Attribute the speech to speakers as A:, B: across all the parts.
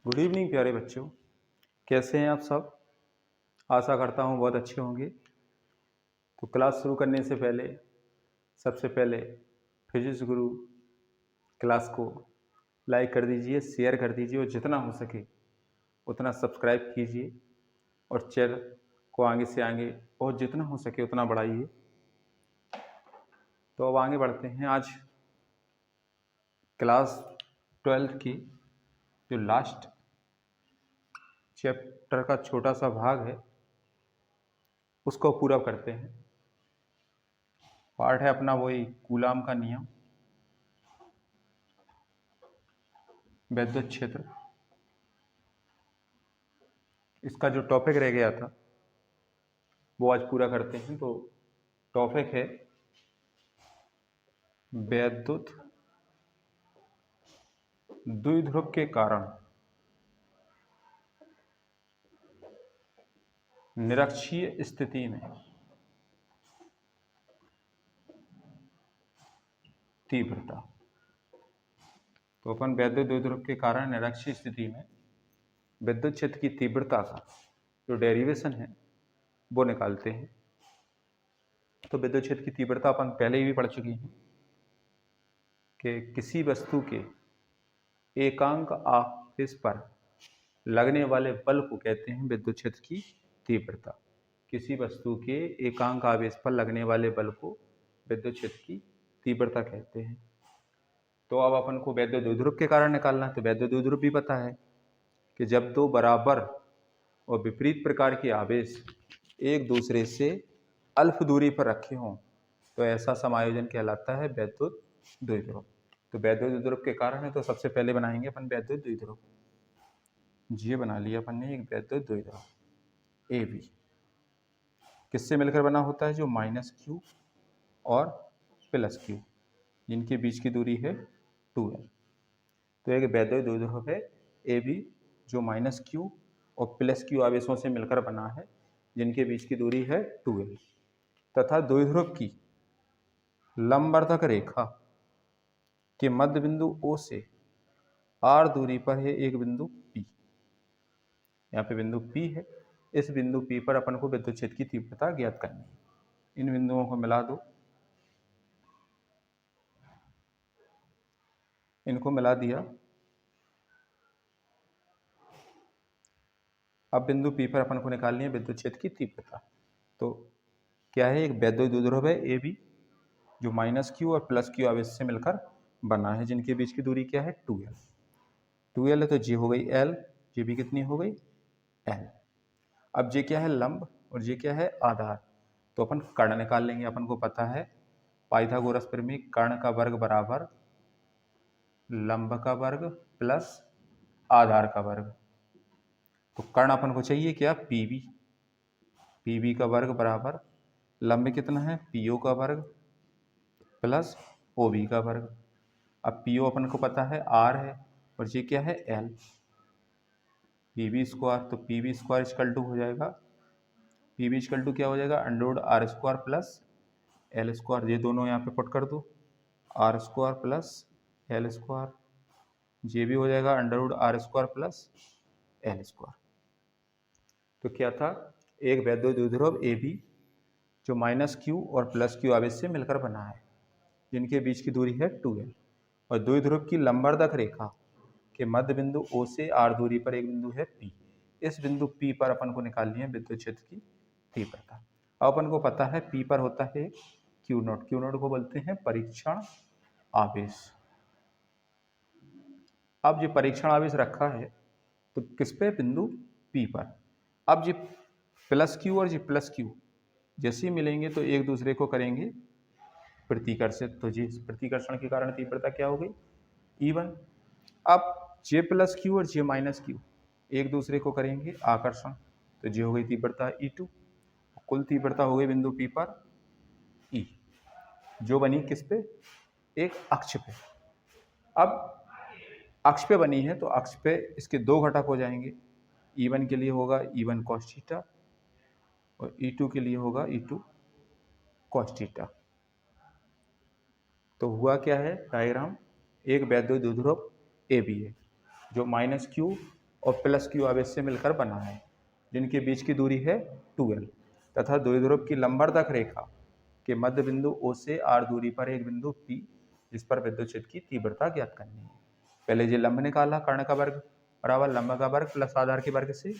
A: Good evening प्यारे बच्चों। कैसे हैं आप सब? आशा करता हूँ बहुत अच्छे होंगे। तो क्लास शुरू करने से पहले सबसे पहले फिजिक्स गुरु क्लास को लाइक कर दीजिए, शेयर कर दीजिए और जितना हो सके उतना सब्सक्राइब कीजिए और चैनल को आगे से आगे और जितना हो सके उतना बढ़ाइए। तो अब आगे बढ़ते हैं। आज क्लास 12 की जो लास्ट चैप्टर का छोटा सा भाग है उसको पूरा करते हैं। पार्ट है अपना वही कूलाम का नियम, वैद्युत क्षेत्र। इसका जो टॉपिक रह गया था वो आज पूरा करते हैं। तो टॉपिक है वैद्युत द्विध्रुव के कारण निरक्षीय स्थिति में तीव्रता। तो अपन वैद्युत द्विध्रुव के कारण निरक्षीय स्थिति में विद्युत क्षेत्र की तीव्रता का जो डेरिवेशन है वो निकालते हैं। तो विद्युत क्षेत्र की तीव्रता अपन पहले ही भी पढ़ चुकी हैं कि किसी वस्तु के एकांक आवेश पर लगने वाले बल को कहते हैं विद्युत क्षेत्र की तीव्रता। किसी वस्तु के एकांक आवेश पर लगने वाले बल को विद्युत क्षेत्र की तीव्रता कहते हैं। तो अब अपन को वैद्युत द्विध्रुव के कारण निकालना है। तो वैद्युत द्विध्रुव भी पता है कि जब दो बराबर और विपरीत प्रकार के आवेश एक दूसरे से अल्फ दूरी पर रखे हों तो ऐसा समायोजन कहलाता है वैद्युत द्विध्रुव। तो वैद्युत द्विध्रुव के कारण है तो सबसे पहले बनाएंगे अपन वैद्युत द्विध्रुव। ये बना लिया अपन ने एक वैद्युत द्विध्रुव ए बी। किससे मिलकर बना होता है? जो -q और +q जिनके बीच की दूरी है 2l। तो एक वैद्युत द्विध्रुव है ए बी जो -q और +q आवेशों से मिलकर बना है जिनके बीच की दूरी है 2l तथा द्विध्रुव की लंबवर्धक रेखा के मध्य बिंदु O से r दूरी पर है एक बिंदु P। यहाँ पे बिंदु P है। इस बिंदु P पर अपन को विद्युत क्षेत्र की तीव्रता ज्ञात करनी है। इन बिंदुओं को मिला दो, इनको मिला दिया। अब बिंदु P पर अपन को निकालनी है विद्युत क्षेत्र की तीव्रता। तो क्या है? एक वैद्युत द्विध्रुव है ए बी जो -q और +q आवेश से मिलकर बना है जिनके बीच की दूरी क्या है? 2l। 2l है तो जी हो गई l, जी भी कितनी हो गई? l। अब जे क्या है? लंब और जे क्या है? आधार। तो अपन कर्ण निकाल लेंगे। अपन को पता है पाइथागोरस प्रमेय, कर्ण का वर्ग बराबर लंब का वर्ग प्लस आधार का वर्ग। तो कर्ण अपन को चाहिए क्या? पीबी। पीबी का वर्ग बराबर लंब कितना है? पीओ का वर्ग प्लस ओबी का वर्ग। अब पीओ अपन को पता है आर है और ये क्या है? एल। पीबी स्क्वायर, तो पीबी स्क्वायर इक्वल टू हो जाएगा, पीबी इक्वल टू क्या हो जाएगा? √r square plus L square. ये दोनों यहाँ पे पुट कर दो, R square plus L square. ये भी हो जाएगा √r square plus L square. तो क्या था? एक वैद्युत द्विध्रुव ए बी जो -q और +q आवेश से मिलकर बना है जिनके बीच की दूरी है 2l और द्विध्रुव की लंबवर्धक रेखा के मध्य बिंदु O से r दूरी पर एक बिंदु है P। इस बिंदु P पर अपन को निकालनी है विद्युत क्षेत्र की तीव्रता। अब अपन को पता है P पर होता है Q0। Q0 को बोलते हैं परीक्षण आवेश। अब ये परीक्षण आवेश रखा है तो किस पे? बिंदु P पर। अब ये +q और ये +q जैसे ही मिलेंगे तो एक दूसरे को करेंगे प्रतिकर्षित। तो जी प्रतिकर्षण के कारण तीव्रता क्या हो गई? E1। अब J+q और J-q एक दूसरे को करेंगे आकर्षण, तो जी हो गई तीव्रता E2। कुल तीव्रता हो गई बिंदु P पर E, जो बनी किस पे? एक अक्ष पे। अब अक्ष पे बनी है तो अक्ष पे इसके दो घटक हो जाएंगे। E1 के लिए होगा E1 cos थीटा और E2 के लिए होगा E2 cos थीटा। तो हुआ क्या है? डायग्राम, एक वैद्युत द्विध्रुव ए बी है जो -q और प्लस क्यू आवेश से मिलकर बना है, जिनके बीच की दूरी है 2l तथा द्विध्रुव की लंबवर्धक रेखा के मध्य बिंदु O से r दूरी पर एक बिंदु P जिस पर विद्युत क्षेत्र की तीव्रता ज्ञात करनी है। पहले ये लंब निकाला, कर्ण का वर्ग बराबर लंब का वर्ग प्लस आधार के वर्ग से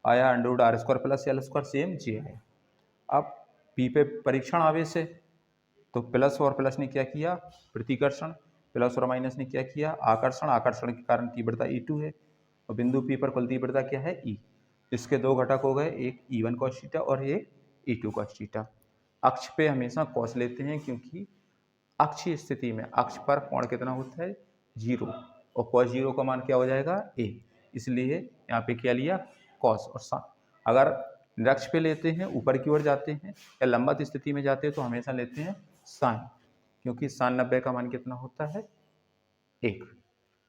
A: आया under R square plus L square, same J है। अब P पे परीक्षण आवेश है तो प्लस और प्लस ने क्या किया, प्रतिकर्षण, प्लस और माइनस ने क्या किया, आकर्षण, आकर्षण के कारण तीव्रता E2 है और बिंदु P पर कुल तीव्रता क्या है, E। इसके दो घटक हो गए, एक E1 cos थीटा और एक E2 cos थीटा। अक्ष पे हमेशा cos लेते हैं क्योंकि अक्षीय स्थिति में अक्ष पर कोण कितना होता है, 0 और cos 0 का मान क्या हो जाएगा, a, इसलिए यहाँ पे क्या लिया, cos और sin। अगर निरक्ष पे लेते हैं, ऊपर की ओर जाते हैं या लंबवत स्थिति में जाते हैं तो हमेशा लेते हैं sin, क्योंकि sin 90 का मान कितना होता है, 1।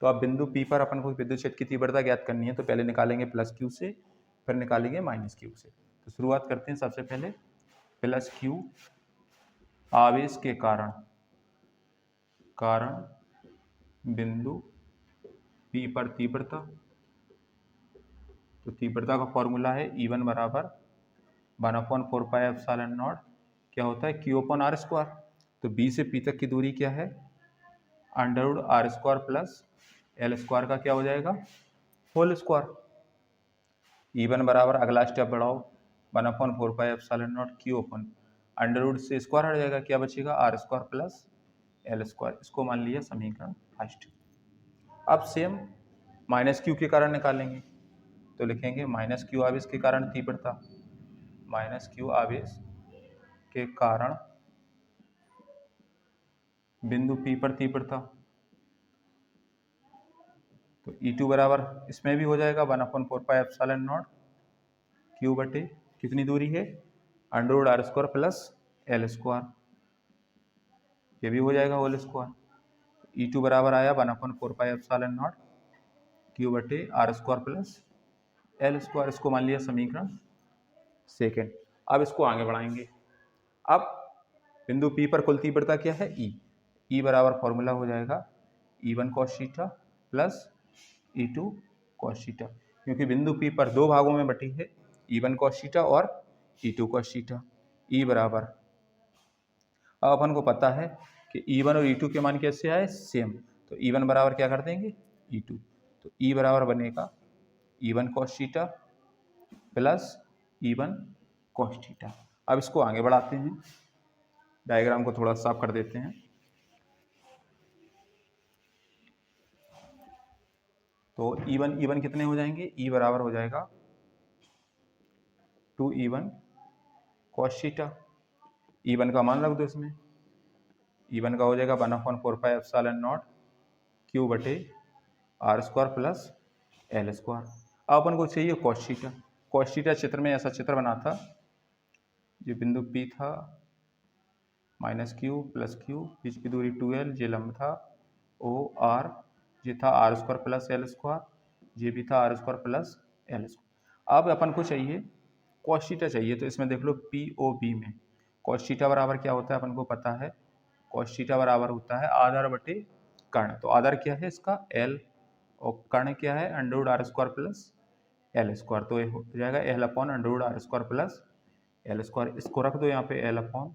A: तो अब बिंदु P पर अपन को विद्युत क्षेत्र की तीव्रता ज्ञात करनी है तो पहले निकालेंगे प्लस क्यू से, फिर निकालेंगे माइनस क्यू से। तो शुरुआत करते हैं सबसे पहले प्लस क्यू आवेश के कारण बिंदु P पर तीव्रता। तो तीव्रता का फॉर्मूला है E1 बराबर 1/4 पाई एप्सिलॉन नॉट क्या होता है, Q अपॉन आर स्क्वायर। तो B से P तक की दूरी क्या है, under R square plus L square का क्या हो जाएगा, होल स्क्वायर। E1 बराबर अगला स्टेप बढ़ाओ 1/4 pi epsilon not Q upon under से स्क्वायर हट जाएगा, क्या बचेगा, R square plus L square. इसको मान लिया समीकरण फर्स्ट। अब सेम माइनस क्यू के कारण निकालेंगे तो लिखेंगे माइनस क्यू आवेश के कारण तीव्रता, माइनस क्यू आवेश के कारण बिंदु P पर तीव्रता। तो E2 बराबर इसमें भी हो जाएगा 1/4 पाई एप्सिलॉन नॉट Q बटे कितनी दूरी है, under R square plus L square, ये भी हो जाएगा होल स्क्वायर। E2 बराबर आया 1/4 पाई एप्सिलॉन नॉट Q बटे R square plus L square. इसको मान लिया समीकरण सेकेंड। अब इसको आगे बढ़ाएंगे। अब बिंदु P पर कुल तीव्रता क्या है, E बराबर फॉर्मूला हो जाएगा E1 cos theta plus E2 cos theta, क्योंकि बिंदु P पर दो भागों में बटी है, E1 cos थीटा और E2 cos थीटा। E बराबर, अब अपन को पता है कि E1 और E2 के मान कैसे आए, सेम। तो E1 बराबर क्या कर देंगे, E2। तो E बराबर बनेगा E1 cos theta plus E1 cos theta. अब इसको आगे बढ़ाते हैं, डायग्राम को थोड़ा साफ कर देते हैं। तो E1 कितने हो जाएंगे, E बराबर हो जाएगा 2E1 cos थीटा। E1 का मान रख दो इसमें, E1 का हो जाएगा 1/4 पाई एप्सिलॉन नॉट Q बटे R square plus L square. अब अपन को चाहिए cos थीटा। cos थीटा चित्र में ऐसा चित्र बना था, ये बिंदु P था, माइनस Q प्लस Q, बीच की दूरी 2l, ये लंब था O R, ये था R square plus L square, ये भी था R square plus L square. अब अपन को चाहिए cos थीटा चाहिए, तो इसमें देख लो POB में cos थीटा बराबर क्या होता है अपन को पता है, cos थीटा बराबर होता है आधार बटे कर्ण। तो आधार क्या है इसका, L, और कर्ण क्या है, under R square plus L square. तो ये हो जाएगा L upon under R square plus L square. इसको रख दो यहाँ पे L upon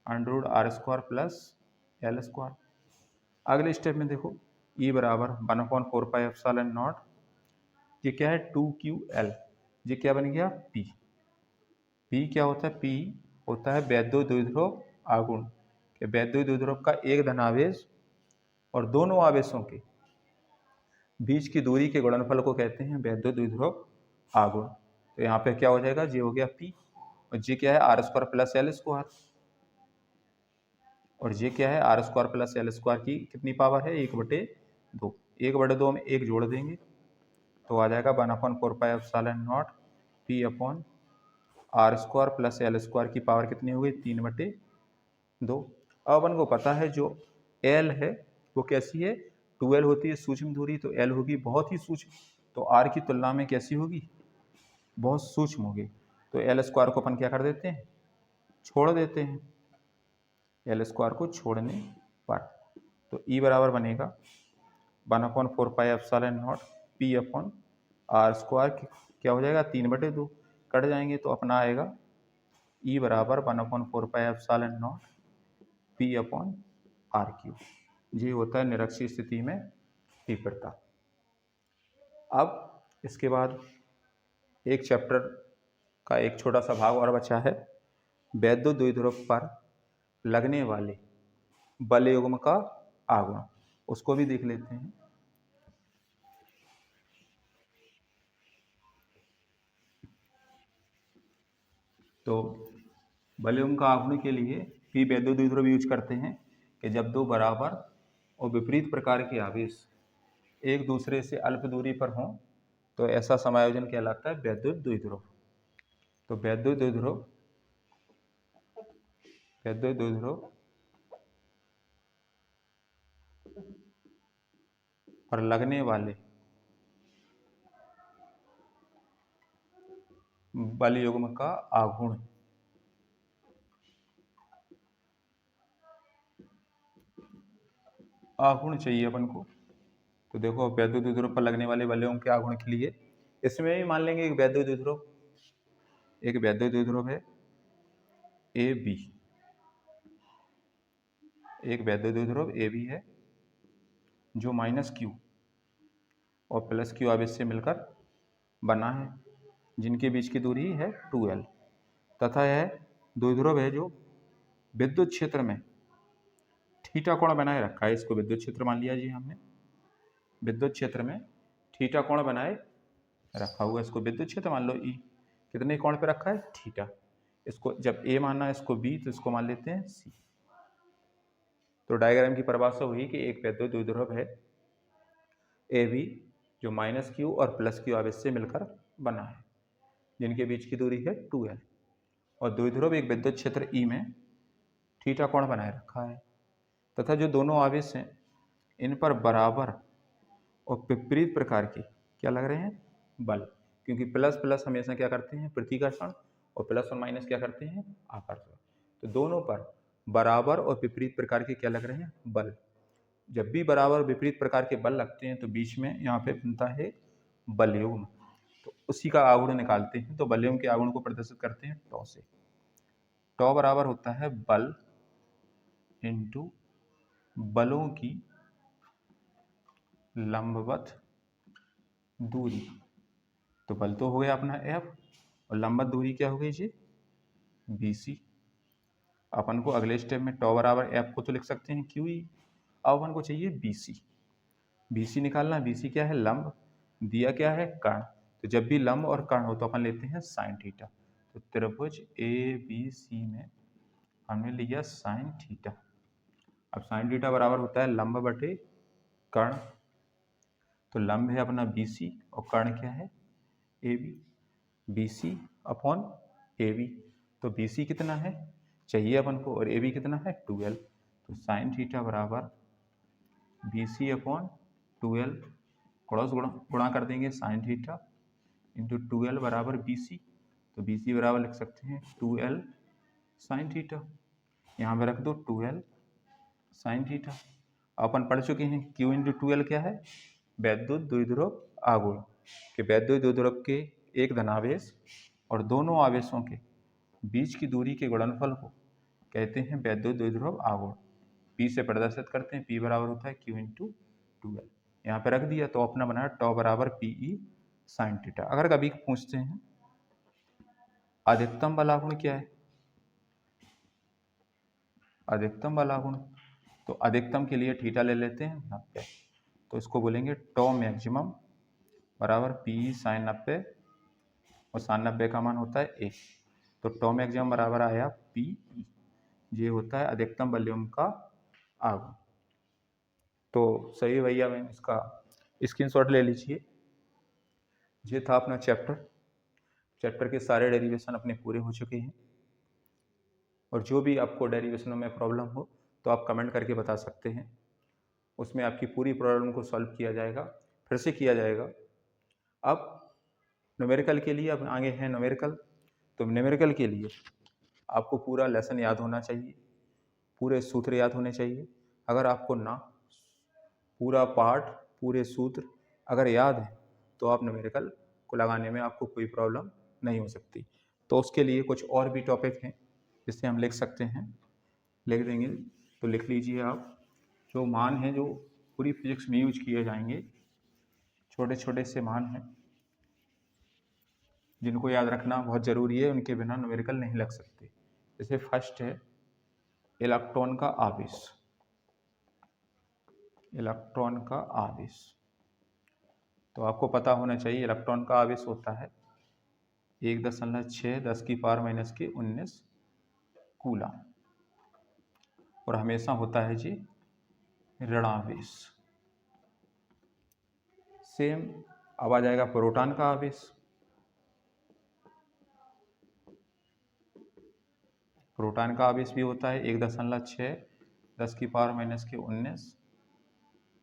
A: under R square plus L square. अगले स्टेप में देखो E बराबर 1/4 पाई एप्सिलॉन नॉट, ये क्या है 2QL, ये क्या बन गया P। P क्या होता है, P होता है वैद्युत द्विध्रुव आघूर्ण। वैद्युत द्विध्रुव का एक धनावेश और दोनों आवेशों के बीच की दूरी के गुणनफल को कहते हैं वैद्युत द्विध्रुव आघूर्ण। तो यहाँ पे क्या हो जाएगा, ये हो गया P, और ये क्या है R square plus L square, और ये क्या है R square plus L square की कितनी पावर है, 1/2। 1/2 में एक जोड़ देंगे तो आ जाएगा 1/4 pi epsilon not P upon R square plus L square की पावर कितनी हो गई, 3/2। अब अपन को पता है जो L है वो कैसी है, 2L होती है सूक्ष्म दूरी, तो L होगी बहुत ही सूक्ष्म, तो R की तुलना में कैसी होगी, बहुत सूक्ष्म होगी। तो एल स्क्वायर को अपन क्या कर देते हैं, छोड़ देते हैं, एल स्क्वायर को छोड़ने पर। तो E बराबर बनेगा 1/4 pi epsilon not P upon R square क्या हो जाएगा 3/2 कट जाएंगे तो अपना आएगा ई बराबर 1/4πε0 पी अपॉन आर क्यू। ये होता है निरक्षीय स्थिति में तीव्रता। अब इसके बाद एक चैप्टर का एक छोटा सा भाग और बचा है, वैद्युत द्विध्रुव पर लगने वाले बल युग्म का आघूर्ण, उसको भी देख लेते हैं। तो बल युग्म का आघूर्ण के लिए पी वैद्युत द्विध्रुव यूज करते हैं कि जब दो बराबर और विपरीत प्रकार के आवेश एक दूसरे से अल्प दूरी पर हों तो ऐसा समायोजन कहलाता है वैद्युत द्विध्रुव। तो वैद्युत द्विध्रुव पर लगने वाले बल युग्म का आघूर्ण चाहिए अपन को। तो देखो वैद्युत द्विध्रुव पर लगने वाले बल युग्म के आघूर्ण के लिए इसमें भी मान लेंगे एक वैद्युत द्विध्रुव है ए बी, एक वैद्युत द्विध्रुव ए बी है जो -q और +q आवेश से मिलकर बना है, जिनके बीच की दूरी है 2l, तथा यह द्विध्रुव है जो विद्युत क्षेत्र में थीटा कोण बनाए रखा है। इसको विद्युत क्षेत्र मान लिया जी हमने, विद्युत क्षेत्र में थीटा कोण बनाए रखा हुआ, इसको विद्युत क्षेत्र मान लो ई। कितने कोण पे रखा है? थीटा। इसको जब ए मानना है इसको बी, तो इसको मान लेते हैं सी। तो डायग्राम की परिभाषा हुई कि एक वैद्युत द्विध्रुव है ए बी जो -q और +q आवेश से मिलकर बना है, जिनके बीच की दूरी है 2l, और द्विध्रुव एक विद्युत क्षेत्र ई में थीटा कोण बनाए रखा है, तथा जो दोनों आवेश हैं इन पर बराबर और विपरीत प्रकार के क्या लग रहे हैं? बल। क्योंकि प्लस प्लस हमेशा क्या करते हैं? प्रतिकर्षण, और प्लस और माइनस क्या करते हैं? आकर्षण। तो दोनों पर बराबर और विपरीत प्रकार के क्या लग रहे हैं? बल। जब भी बराबर विपरीत प्रकार के बल लगते हैं तो बीच में यहाँ पे बनता है बल युग्म, तो उसी का आघूर्ण निकालते हैं। तो बल युग्म के आघूर्ण को प्रदर्शित करते हैं टॉ से। टॉ बराबर होता है बल इंटू बलों की लंबवत दूरी। तो बल तो हो गया अपना F, और लंबवत दूरी क्या हो गई जी? BC। अपन को अगले स्टेप में टॉ बराबर F को तो लिख सकते हैं QE, अब अपन को चाहिए BC। BC निकालना, BC क्या है? लंब, दिया क्या है? कर्ण। तो जब भी लंब और कर्ण हो तो अपन लेते हैं साइन थीटा। तो त्रिभुज ABC में हमने लिया साइन थीटा। अब साइन थीटा बराबर होता है लंब बटे कर्ण। तो लंब है अपना BC और कर्ण क्या है? AB। BC upon AB। तो BC कितना है चाहिए अपन को, और AB कितना है? 2l। तो साइन थीटा बराबर BC अपॉन 2l, क्रॉस गुणा कर देंगे साइन थीटा इंटू 2l बराबर BC। तो BC बराबर लिख सकते हैं 2l साइन थीटा। यहाँ पे रख दो 2l साइन थीटा। अपन पढ़ चुके हैं Q इंटू 2l क्या है? वैद्युत द्विध्रुव आघूर्ण। कि वैद्युत द्विध्रुव के एक धनावेश और दोनों आवेशों के बीच की दूरी के गुणनफल को कहते हैं वैद्युत द्विध्रुव आघूर्ण। P से प्रदर्शित करते हैं, P बराबर होता है Q इंटू 2l। यहाँ पे रख दिया तो अपना बना टॉ बराबर PE साइन थीटा। अगर कभी पूछते हैं अधिकतम बल आघूर्ण क्या है? अधिकतम बल आघूर्ण, तो अधिकतम के लिए थीटा ले लेते हैं 90। तो इसको बोलेंगे टॉ मैक्सिमम बराबर PE साइन 90, और साइन 90 का मान होता है 1। तो टॉ मैक्सिमम बराबर आया PE। ये होता है अधिकतम बल युग्म का आघूर्ण। तो सही भैया, मैं इसका स्क्रीनशॉट ले लीजिए। ये था अपना चैप्टर के सारे डेरिवेशन अपने पूरे हो चुके हैं, और जो भी आपको डेरिवेशनों में प्रॉब्लम हो तो आप कमेंट करके बता सकते हैं, उसमें आपकी पूरी प्रॉब्लम को सॉल्व किया जाएगा, फिर से किया जाएगा। अब न्यूमेरिकल के लिए अब आगे हैं न्यूमेरिकल। तो न्यूमेरिकल के लिए आपको पूरा लेसन याद होना चाहिए, पूरे सूत्र याद होने चाहिए। अगर आपको ना पूरा पार्ट पूरे सूत्र अगर याद है तो आप न्यूमेरिकल को लगाने में आपको कोई प्रॉब्लम नहीं हो सकती। तो उसके लिए कुछ और भी टॉपिक हैं जिससे हम लिख सकते हैं, लिख देंगे तो लिख लीजिए आप। जो मान हैं जो पूरी फिजिक्स में यूज किए जाएंगे, छोटे छोटे से मान हैं जिनको याद रखना बहुत ज़रूरी है, उनके बिना न्यूमेरिकल नहीं लग सकते। जैसे फर्स्ट है इलेक्ट्रॉन का आवेश। इलेक्ट्रॉन का आवेश तो आपको पता होना चाहिए, इलेक्ट्रॉन का आवेश होता है 1.6 10⁻⁻19 कूलम और हमेशा होता है जी ऋणावेश। सेम अब आ जाएगा प्रोटॉन का आवेश। प्रोटॉन का आवेश भी होता है 1.6 10⁻⁻19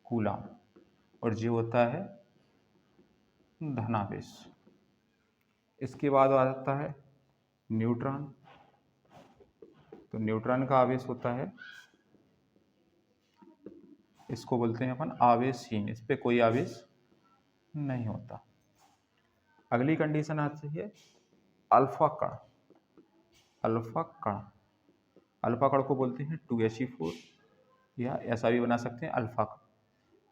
A: कूलम और जी होता है धनावेश। इसके बाद आ जाता है न्यूट्रॉन। तो न्यूट्रॉन का आवेश होता है, इसको बोलते हैं अपन आवेशहीन, इस पे कोई आवेश नहीं होता। अगली कंडीशन आती है अल्फा कण। अल्फा कण, अल्फा कण को बोलते हैं 2He4 या ऐसा भी बना सकते हैं अल्फा कण।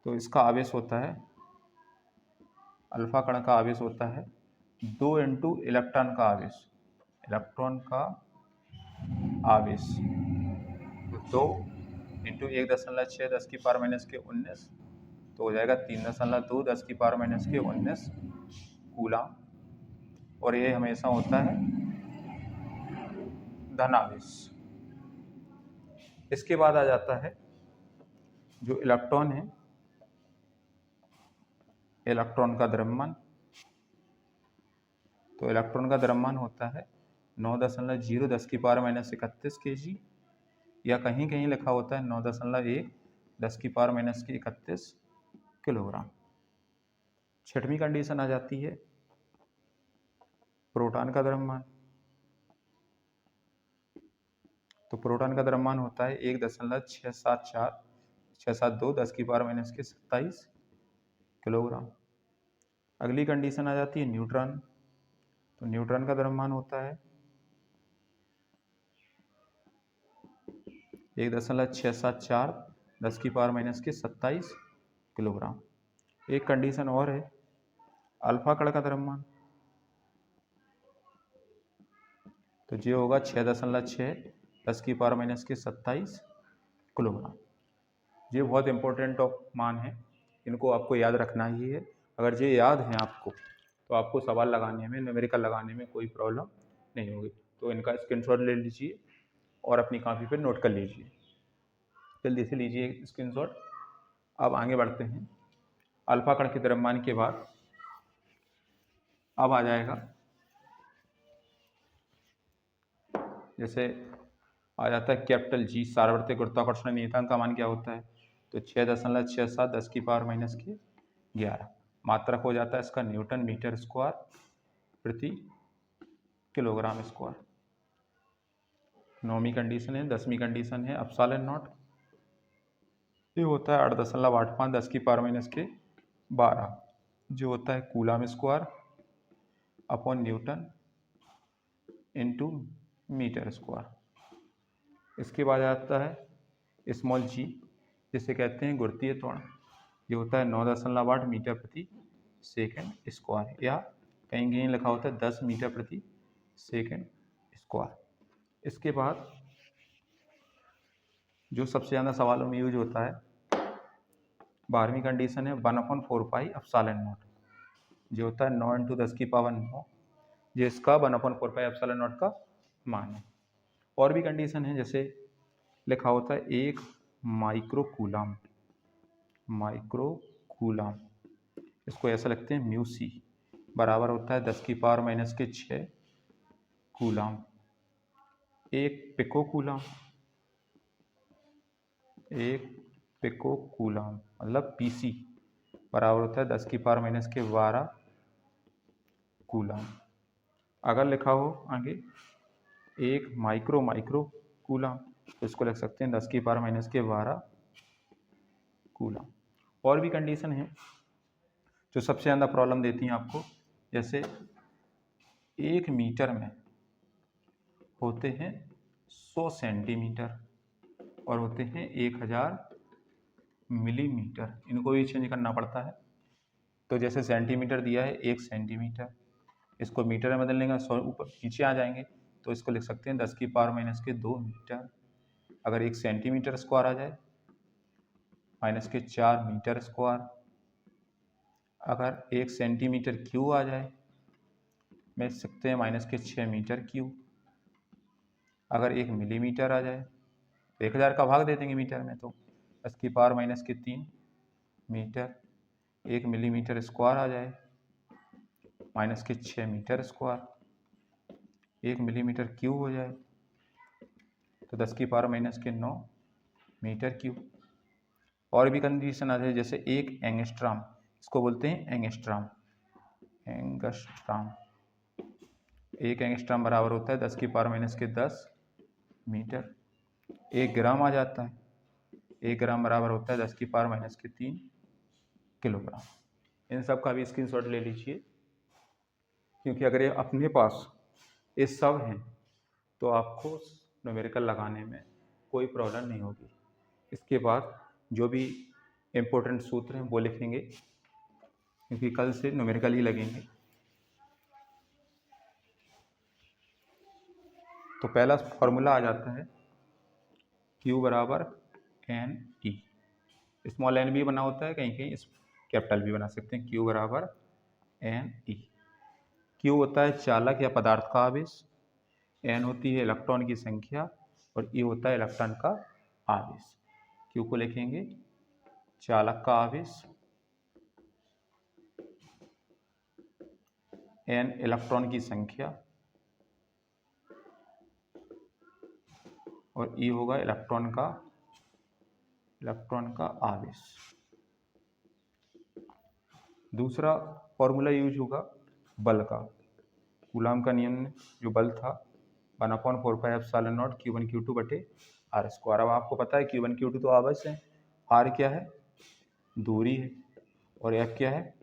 A: तो इसका आवेश होता है, अल्फा कण का आवेश होता है 2 × इलेक्ट्रॉन का आवेश। इलेक्ट्रॉन का आवेश 2 × 1.6 10⁻⁻19 तो हो जाएगा 3.2 10⁻⁻19 कूलम और ये हमेशा होता है धनावेश। इसके बाद आ जाता है जो इलेक्ट्रॉन है, इलेक्ट्रॉन का द्रव्यमान। तो इलेक्ट्रॉन का द्रव्यमान होता है 9.0 10⁻31 kg या कहीं कहीं लिखा होता है 9.1 10⁻31 किलोग्राम। छठवीं कंडीशन आ जाती है प्रोटॉन का द्रव्यमान। तो प्रोटॉन का द्रव्यमान होता है 1.672 10⁻⁻27 किलोग्राम। अगली कंडीशन आ जाती है न्यूट्रॉन। तो न्यूट्रॉन का द्रव्यमान होता है 1.674 10⁻⁻27 किलोग्राम। एक कंडीशन और है अल्फा कण का द्रव्यमान। तो ये होगा 6.6 10⁻⁻27 किलोग्राम। ये बहुत इंपॉर्टेंट मान है, इनको आपको याद रखना ही है। अगर ये याद है आपको तो आपको सवाल लगाने में, न्यूमेरिकल लगाने में कोई प्रॉब्लम नहीं होगी। तो इनका स्क्रीनशॉट ले लीजिए और अपनी कॉपी पर नोट कर लीजिए। जल्दी से लीजिए स्क्रीनशॉट। अब आगे बढ़ते हैं। अल्फा कण के द्रव्यमान के बाद अब आ जाएगा, जैसे आ जाता है कैपिटल जी, सार्वत्रिक गुरुत्वाकर्षण नियतांक का मान क्या होता है? तो 6.67 10⁻⁻11 मात्रक हो जाता है इसका न्यूटन मीटर स्क्वायर प्रति किलोग्राम स्क्वायर। 9वीं कंडीशन है। 10वीं कंडीशन है एप्सिलॉन नॉट। ये होता है 8.85 10⁻⁻12 जो होता है coulomb square upon newton into metre square. इसके बाद आता है स्मॉल जी, जिसे कहते हैं गुरुत्वीय त्वरण। ये होता है 9.8 मीटर प्रति सेकंड स्क्वायर या कहीं कहीं लिखा होता है 10 मीटर प्रति सेकंड स्क्वायर। इसके बाद जो सबसे ज़्यादा सवालों में यूज होता है 12वीं कंडीशन है 1/4 पाई एप्सिलॉन नॉट। जो होता है 9 × 10⁹ ये इसका 1/4 पाई एप्सिलॉन नॉट का मान है। और भी कंडीशन है, जैसे लिखा होता है 1 माइक्रो कूलम। माइक्रो कूलम इसको ऐसा लिखते हैं म्यूसी बराबर होता है 10⁻⁻6 coulomb. 1 pico coulomb, 1 pico coulomb मतलब पीसी बराबर होता है 10⁻⁻12 कूलम। अगर लिखा हो आगे 1 माइक्रो कूलम तो इसको लिख सकते हैं 10⁻⁻12 कूलम। और भी कंडीशन है जो सबसे ज़्यादा प्रॉब्लम देती हैं आपको, जैसे 1 मीटर में होते हैं 100 सेंटीमीटर और होते हैं 1000 मिलीमीटर, इनको भी चेंज करना पड़ता है। तो जैसे सेंटीमीटर दिया है 1 सेंटीमीटर, इसको मीटर में बदल लेंगे, 100 ऊपर नीचे आ जाएंगे, तो इसको लिख सकते हैं 10 की पावर माइनस के 2 मीटर। अगर 1 सेंटीमीटर स्क्वायर आ जाए माइनस के 4 मीटर स्क्वायर। अगर 1 सेंटीमीटर क्यूब आ जाए मैं लिख सकते हैं माइनस के 6 मीटर क्यूब। अगर 1 मिलीमीटर आ जाए तो 1000 का भाग दे देंगे मीटर में, तो 10 की पावर माइनस के 3 मीटर। 1 मिलीमीटर स्क्वायर आ जाए माइनस के 6 मीटर स्क्वायर। 1 मिलीमीटर क्यूब हो जाए तो 10 की पावर माइनस के 9 मीटर क्यूब। और भी कंडीशन आ जाए, जैसे 1 एंगस्ट्राम, इसको बोलते हैं एंगस्ट्राम। 1 एंगस्ट्राम बराबर होता है 10 की पावर माइनस के 10 मीटर। 1 ग्राम आ जाता है, 1 ग्राम बराबर होता है 10 की पावर माइनस के 3 किलोग्राम। इन सब का भी स्क्रीनशॉट ले लीजिए, क्योंकि अगर ये अपने पास ये सब हैं तो आपको न्यूमेरिकल लगाने में कोई प्रॉब्लम नहीं होगी। इसके बाद जो भी इम्पोर्टेंट सूत्र हैं वो लिखेंगे, क्योंकि कल से न्यूमेरिकल ही लगेंगे। तो पहला फॉर्मूला आ जाता है Q बराबर NE। स्मॉल n भी बना होता है, कहीं कहीं कैपिटल भी बना सकते हैं। Q बराबर NE। Q होता है चालक या पदार्थ का आवेश, N होती है इलेक्ट्रॉन की संख्या और E होता है इलेक्ट्रॉन का आवेश। Q को लिखेंगे चालक का आवेश, N इलेक्ट्रॉन की संख्या और E होगा इलेक्ट्रॉन का आवेश। दूसरा फॉर्मूला यूज होगा बल का। कूलाम का नियम जो बल था 1/4πε0 Q1 Q2 बटे r²। अब आपको पता है Q1 Q2 तो आवेश है, r क्या है, दूरी है, और F क्या है,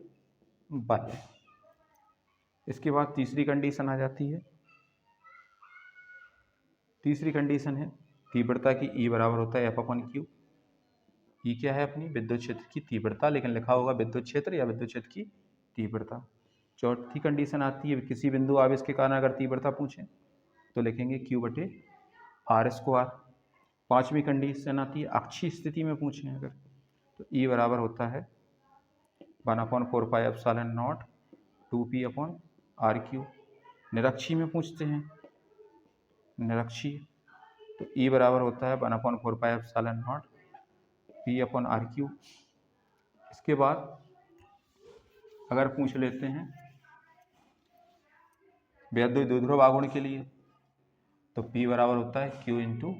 A: बल है। इसके बाद तीसरी कंडीशन आ जाती है। तीसरी कंडीशन है तीव्रता की E बराबर होता है F/Q। E क्या है, अपनी विद्युत क्षेत्र की तीव्रता, लेकिन लिखा होगा विद्युत क्षेत्र या विद्युत क्षेत्र की तीव्रता। चौथी कंडीशन आती है किसी बिंदु आवेश के कारण अगर तीव्रता पूछें तो लिखेंगे Q/r²। पांचवी कंडीशन आती है अक्षीय स्थिति में पूछें अगर, तो E बराबर होता है 1/4πε0 2p/r³। निरक्षीय में पूछते हैं, निरक्षीय, तो E बराबर होता है 1/4πε0 p/r³। इसके बाद अगर पूछ लेते हैं वैद्युत द्विध्रुव आघूर्ण के लिए, तो P बराबर होता है Q ×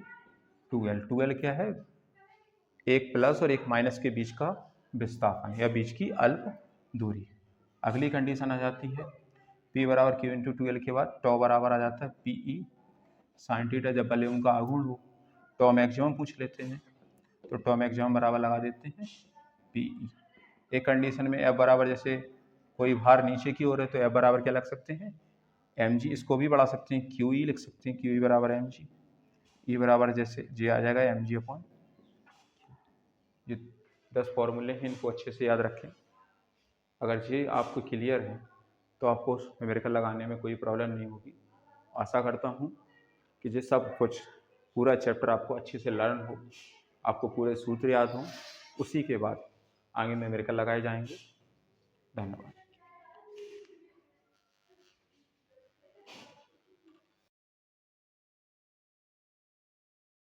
A: 2L। 2L क्या है, एक प्लस और एक माइनस के बीच का विस्थापन या बीच की अल्प दूरी। अगली कंडीशन आ जाती है P बराबर Q × 2L के बाद टॉ बराबर आ जाता है PE sin θ। जब वॉल्यूम का आघूर्ण हो, टॉ मैक्सिमम पूछ लेते हैं, तो टॉ मैक्सिमम बराबर लगा देते हैं PE। एक कंडीशन में F बराबर, जैसे कोई भार नीचे की ओर है तो F बराबर क्या लग सकते हैं, mg। इसको भी बढ़ा सकते हैं, QE लिख सकते हैं, QE बराबर mg। E बराबर जैसे J आ जाएगा mg/। ये 10 फॉर्मूले हैं, इनको अच्छे से याद रखें। अगर ये आपको क्लियर है तो आपको न्यूमेरिकल लगाने में कोई प्रॉब्लम नहीं होगी। आशा करता हूँ कि ये सब कुछ पूरा चैप्टर आपको अच्छे से लर्न हो, आपको पूरे सूत्र याद हों, उसी के बाद आगे न्यूमेरिकल लगाए जाएंगे। धन्यवाद।